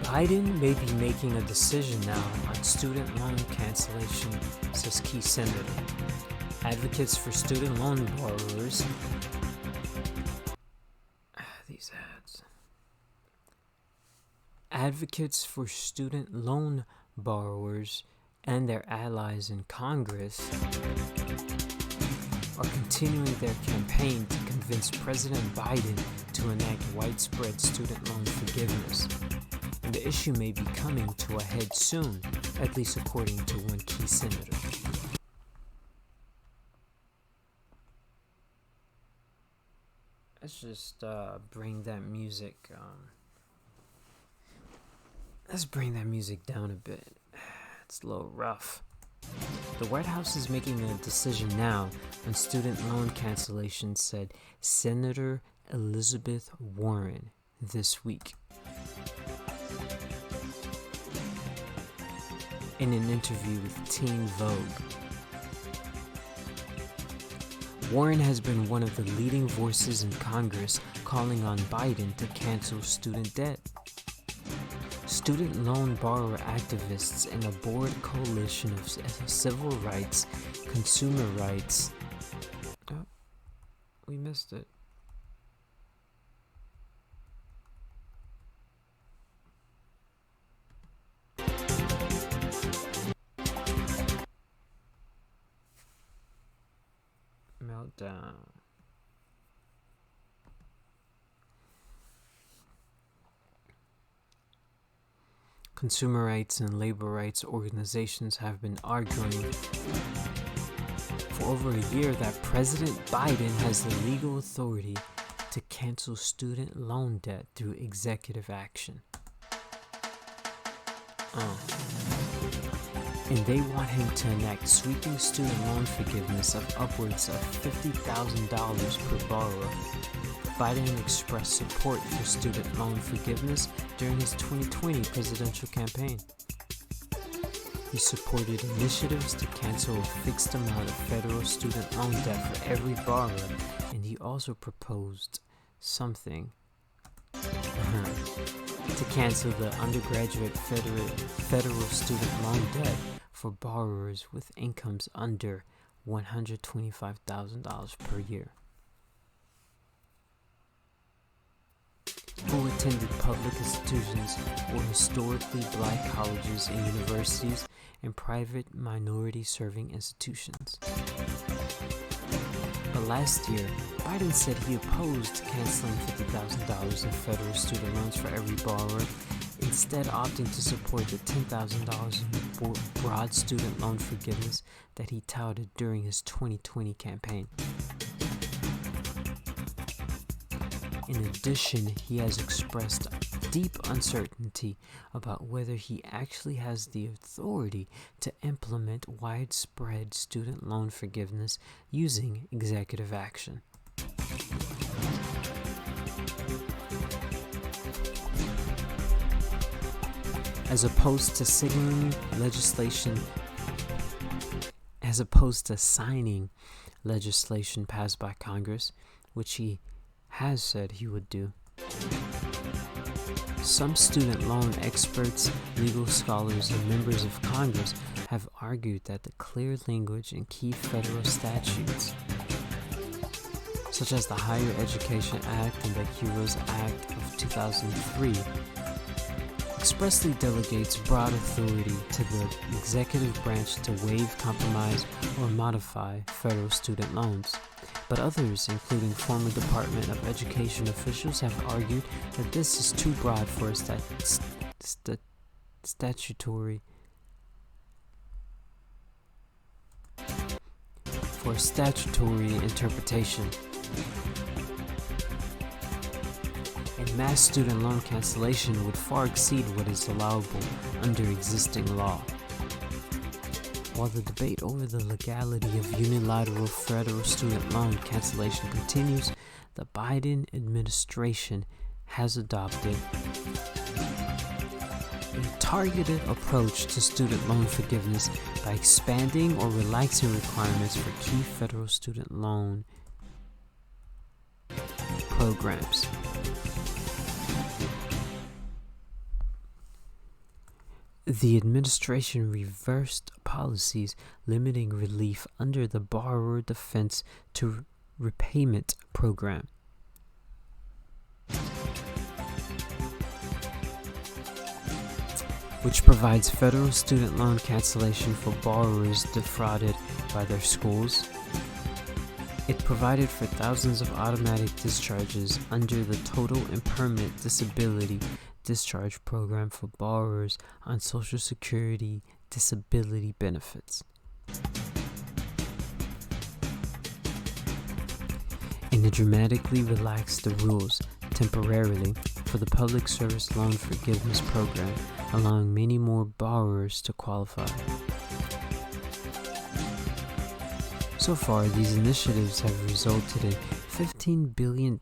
Biden may be making a decision now on student loan cancellation, says key senator. Advocates for student loan borrowers. These ads. Advocates for student loan borrowers and their allies in Congress are continuing their campaign to convince President Biden to enact widespread student loan forgiveness. And the issue may be coming to a head soon, at least according to one key senator. Let's just bring that music. Let's bring that music down a bit. It's a little rough. The White House is making a decision now on student loan cancellation, said Senator Elizabeth Warren this week. In an interview with Teen Vogue, Warren has been one of the leading voices in Congress calling on Biden to cancel student debt. Student loan borrower activists and a board coalition of civil rights, consumer rights. Oh, we missed it. Meltdown. Consumer rights and labor rights organizations have been arguing for over a year that President Biden has the legal authority to cancel student loan debt through executive action. And they want him to enact sweeping student loan forgiveness of upwards of $50,000 per borrower. Biden expressed support for student loan forgiveness during his 2020 presidential campaign. He supported initiatives to cancel a fixed amount of federal student loan debt for every borrower, and he also proposed something to cancel the undergraduate federal student loan debt for borrowers with incomes under $125,000 per year. Who attended public institutions or historically black colleges and universities and private minority-serving institutions. But last year, Biden said he opposed canceling $50,000 in federal student loans for every borrower, instead opting to support the $10,000 in broad student loan forgiveness that he touted during his 2020 campaign. In addition, he has expressed deep uncertainty about whether he actually has the authority to implement widespread student loan forgiveness using executive action. As opposed to signing signing legislation passed by Congress, which he has said he would do. Some student loan experts, legal scholars, and members of Congress have argued that the clear language in key federal statutes, such as the Higher Education Act and the HEROES Act of 2003, expressly delegates broad authority to the executive branch to waive, compromise, or modify federal student loans. But others, including former Department of Education officials, have argued that this is too broad for a statutory interpretation. And mass student loan cancellation would far exceed what is allowable under existing law. While the debate over the legality of unilateral federal student loan cancellation continues, the Biden administration has adopted a targeted approach to student loan forgiveness by expanding or relaxing requirements for key federal student loan programs. The administration reversed policies limiting relief under the Borrower Defense to Repayment Program. Which provides federal student loan cancellation for borrowers defrauded by their schools. It provided for thousands of automatic discharges under the Total and Permanent Disability Discharge Program for borrowers on Social Security disability benefits. And it dramatically relaxed the rules temporarily for the Public Service Loan Forgiveness Program, allowing many more borrowers to qualify. So far, these initiatives have resulted in $15 billion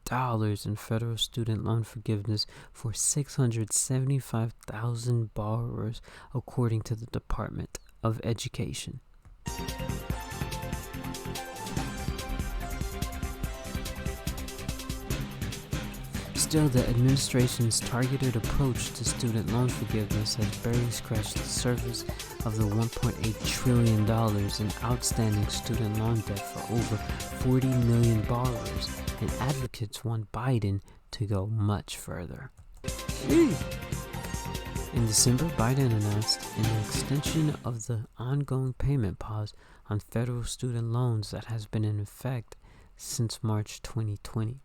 in federal student loan forgiveness for 675,000 borrowers, according to the Department of Education. Still, the administration's targeted approach to student loan forgiveness has barely scratched the surface of the $1.8 trillion in outstanding student loan debt for over 40 million borrowers, and advocates want Biden to go much further. In December, Biden announced an extension of the ongoing payment pause on federal student loans that has been in effect since March 2020.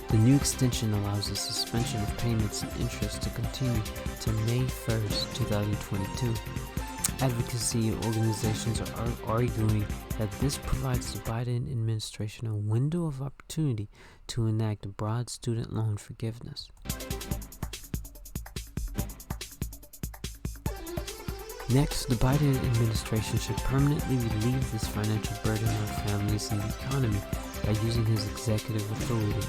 The new extension allows the suspension of payments and interest to continue to May 1st, 2022. Advocacy organizations are arguing that this provides the Biden administration a window of opportunity to enact broad student loan forgiveness. Next, the Biden administration should permanently relieve this financial burden on families and the economy by using his executive authority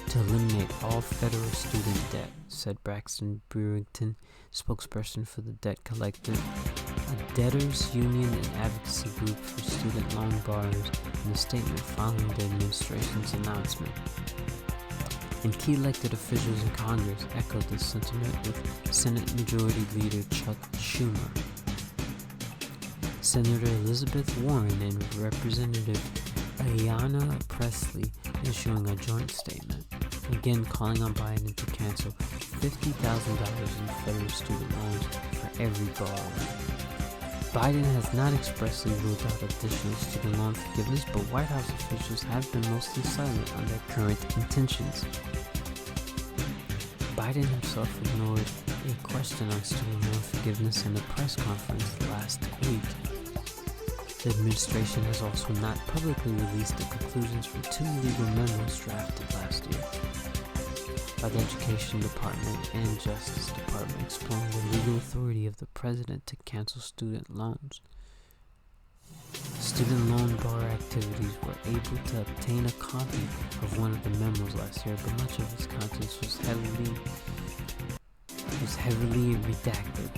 to eliminate all federal student debt, said Braxton Brewington, spokesperson for the Debt Collective, a debtors union and advocacy group for student loan borrowers, in a statement following the administration's announcement. And key elected officials in Congress echoed this sentiment, with Senate Majority Leader Chuck Schumer, Senator Elizabeth Warren, and Representative Ayanna Pressley issuing a joint statement, again calling on Biden to cancel $50,000 in federal student loans for every borrower. Biden has not expressly ruled out additional student loan forgiveness, but White House officials have been mostly silent on their current intentions. Biden himself ignored a question on student loan forgiveness in a press conference last week. The administration has also not publicly released the conclusions from two legal memos drafted last year by the Education Department and Justice Department, exploring the legal authority of the president to cancel student loans. Student loan borrower activities were able to obtain a copy of one of the memos last year, but much of its contents was heavily redacted.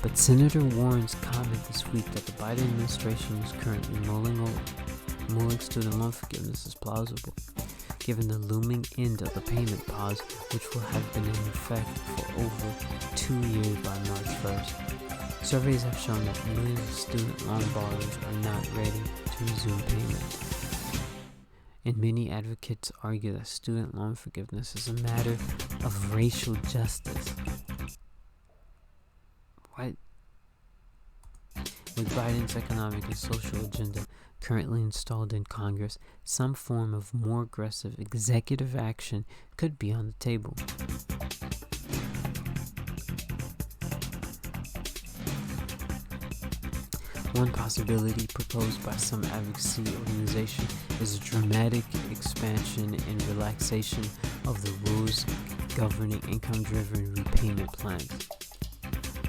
But Senator Warren's comment this week that the Biden administration is currently mulling student loan forgiveness is plausible, given the looming end of the payment pause, which will have been in effect for over 2 years by March 1st. Surveys have shown that millions of student loan borrowers are not ready to resume payment. And many advocates argue that student loan forgiveness is a matter of racial justice. What? With Biden's economic and social agenda currently installed in Congress, some form of more aggressive executive action could be on the table. One possibility proposed by some advocacy organization is a dramatic expansion and relaxation of the rules governing income-driven repayment plans.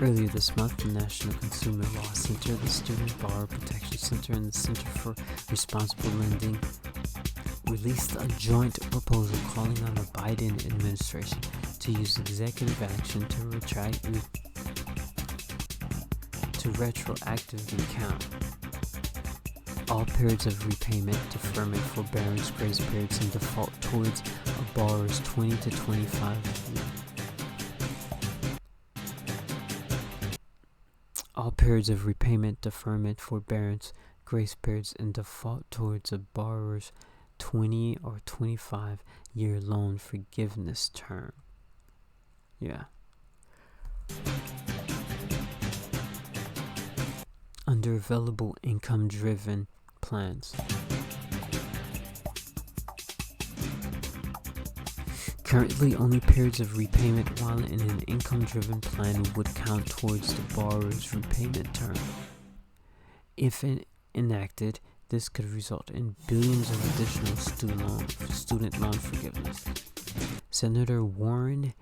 Earlier this month, the National Consumer Law Center, the Student Borrower Protection Center, and the Center for Responsible Lending released a joint proposal calling on the Biden administration to use executive action to retroactively count All periods of repayment, deferment, forbearance, grace periods, and default towards a borrower's 20 to 25 All periods of repayment, deferment, forbearance, grace periods, and default towards a borrower's 20 or 25-year loan forgiveness term. Yeah. Under available income-driven plans. Currently, only periods of repayment while in an income-driven plan would count towards the borrower's repayment term. If enacted, this could result in billions of additional student loan forgiveness. Senator Warren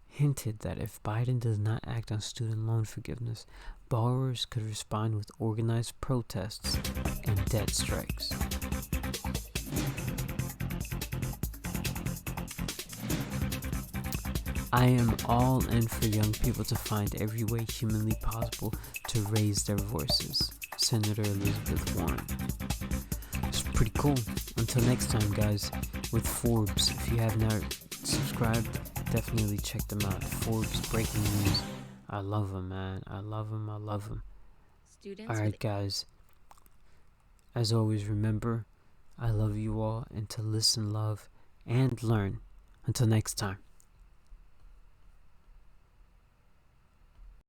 hinted that if Biden does not act on student loan forgiveness, borrowers could respond with organized protests and debt strikes. I am all in for young people to find every way humanly possible to raise their voices. Senator Elizabeth Warren. It's pretty cool. Until next time, guys, with Forbes. If you have not subscribed, definitely check them out. Forbes Breaking News. I love them, man. I love them. Alright, guys. As always, remember, I love you all, and to listen, love, and learn. Until next time.